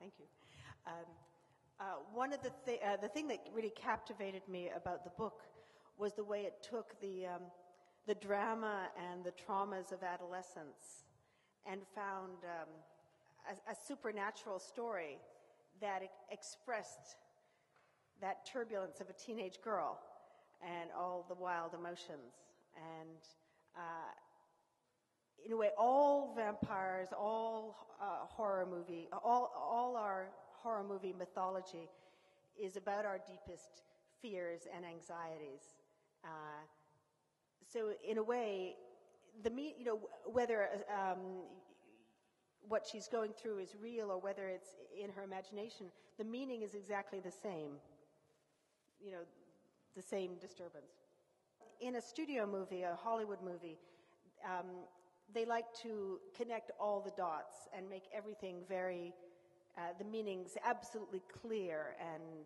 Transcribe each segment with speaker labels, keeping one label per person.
Speaker 1: Thank you. One of the thing that really captivated me about the book was the way it took the drama and the traumas of adolescence and found a supernatural story that expressed that turbulence of a teenage girl and all the wild emotions. And in a way, all vampires, all horror movie, all our horror movie mythology is about our deepest fears and anxieties. So in a way, whether what she's going through is real or whether it's in her imagination, the meaning is exactly the same. The same disturbance. In a studio movie, a Hollywood movie, they like to connect all the dots and make everything very, the meanings absolutely clear and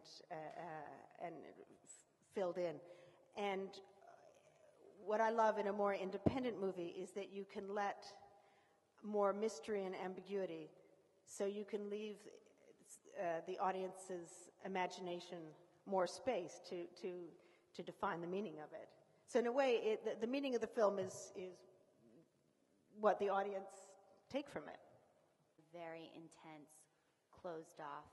Speaker 1: filled in. And what I love in a more independent movie is that you can let more mystery and ambiguity, so you can leave the audience's imagination more space to define the meaning of it. So in a way, the meaning of the film is what the audience take from it.
Speaker 2: Very intense, closed-off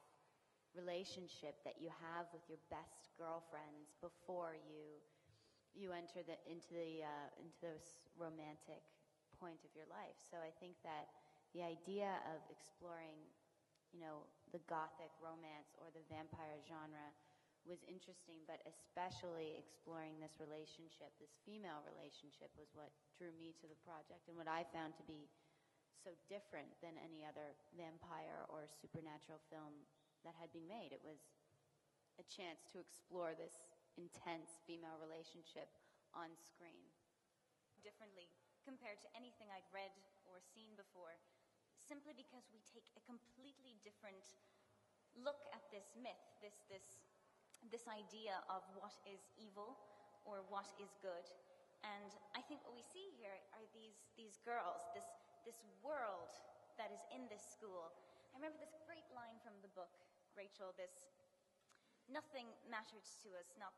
Speaker 2: relationship that you have with your best girlfriends before you enter into this romantic point of your life. So I think that the idea of exploring, the gothic romance or the vampire genre was interesting, but especially exploring this relationship, this female relationship, was what drew me to the project and what I found to be so different than any other vampire or supernatural film that had been made. It was a chance to explore this intense female relationship on screen.
Speaker 3: Differently compared to anything I'd read or seen before, simply because we take a completely different look at this myth, this idea of what is evil or what is good. And I think what we see here are these girls, this world that is in this school. I remember this great line from the book, Rachel, nothing matters to us, not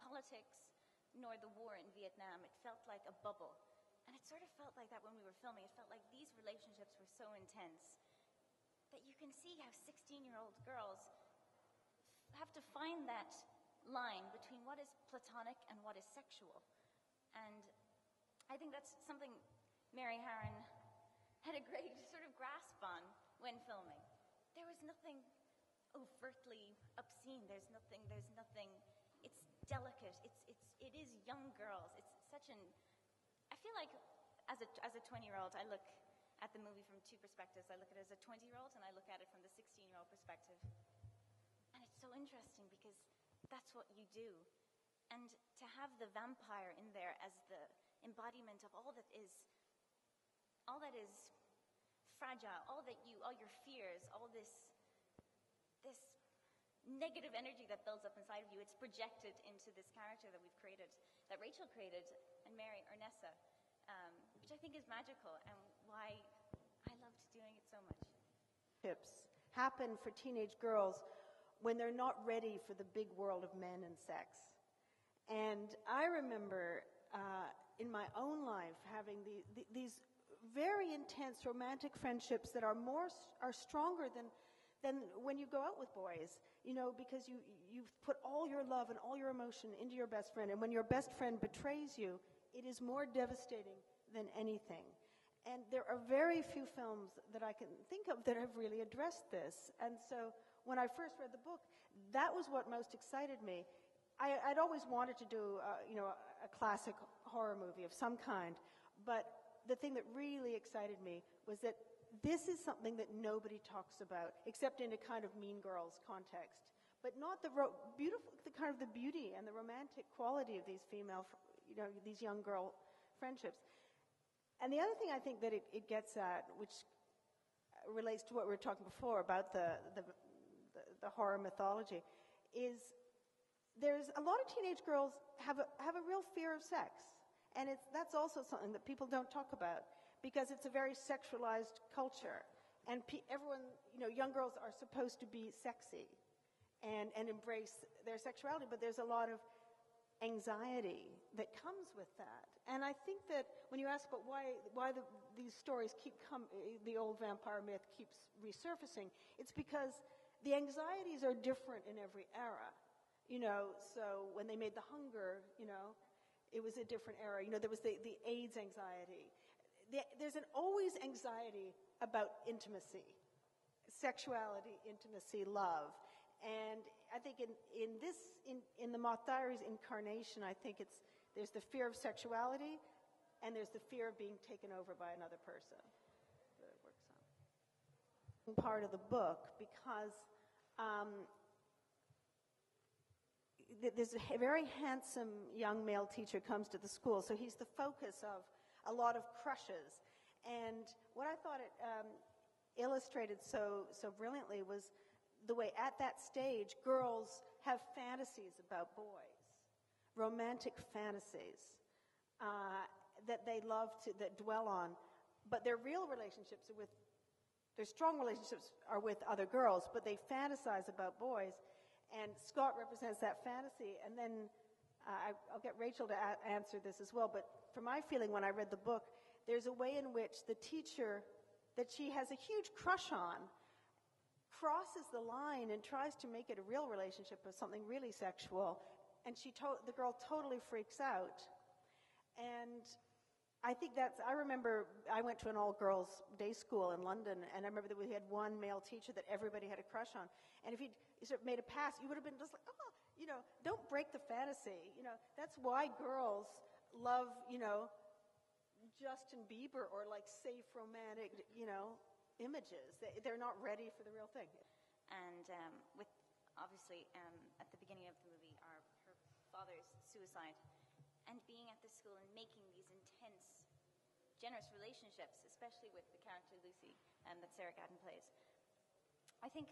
Speaker 3: politics, nor the war in Vietnam. It felt like a bubble. And it sort of felt like that when we were filming. It felt like these relationships were so intense that you can see how 16-year-old girls have to find that line between what is platonic and what is sexual. And I think that's something Mary Harron had a great sort of grasp on when filming. There was nothing overtly obscene. There's nothing, it's delicate. It is young girls. It's such I feel like as a 20-year-old, I look at the movie from two perspectives. I look at it as a 20-year-old and I look at it from the 16-year-old perspective. And it's so interesting because that's what you do. And to have the vampire in there as the embodiment of all that is fragile, all your fears, all this negative energy that builds up inside of you, it's projected into this character that we've created, that Rachel created, and Mary, or Nessa, which I think is magical and why I loved doing it so much.
Speaker 1: Tips happen for teenage girls when they're not ready for the big world of men and sex. And I remember in my own life having these very intense romantic friendships that are stronger than when you go out with boys, because you've put all your love and all your emotion into your best friend. And when your best friend betrays you, it is more devastating than anything. And there are very few films that I can think of that have really addressed this. And so when I first read the book, that was what most excited me. I'd always wanted to do, a classic horror movie of some kind, but the thing that really excited me was that this is something that nobody talks about, except in a kind of Mean Girls context, but not the kind of the beauty and the romantic quality of these female, these young girl friendships. And the other thing I think that it gets at, which relates to what we were talking before about the horror mythology, is there's a lot of teenage girls have a real fear of sex, and that's also something that people don't talk about because it's a very sexualized culture. And everyone, young girls are supposed to be sexy and embrace their sexuality, but there's a lot of anxiety that comes with that. And I think that when you ask about why these stories the old vampire myth keeps resurfacing, it's because the anxieties are different in every era. So when they made The Hunger, it was a different era. There was the AIDS anxiety. There's always anxiety about intimacy, sexuality, intimacy, love. And I think in the Moth Diaries incarnation, I think there's the fear of sexuality and there's the fear of being taken over by another person that it works on. Part of the book, because there's a very handsome young male teacher comes to the school, so he's the focus of a lot of crushes. And what I thought it illustrated so brilliantly was the way at that stage girls have fantasies about boys, romantic fantasies that they love that dwell on, but their real relationships their strong relationships are with other girls, but they fantasize about boys. And Scott represents that fantasy. And then I'll get Rachel to answer this as well, but for my feeling when I read the book, there's a way in which the teacher that she has a huge crush on crosses the line and tries to make it a real relationship with something really sexual, and the girl totally freaks out. And I think I remember I went to an all-girls day school in London, and I remember that we had one male teacher that everybody had a crush on. And if he sort of made a pass, you would have been just like, don't break the fantasy. That's why girls love, Justin Bieber or like safe romantic, images. They're not ready for the real thing.
Speaker 3: And with obviously at the beginning of the movie, her father's suicide, and being at the school and making these intense, generous relationships, especially with the character Lucy that Sarah Gadon plays. I think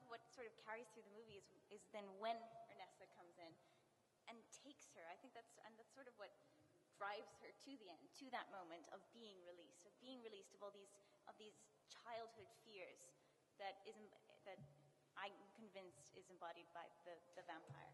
Speaker 3: what sort of carries through the movie is then when Ernesta comes in and takes her. I think that's sort of what drives her to the end, to that moment of being released of all these childhood fears that I'm convinced is embodied by the vampire.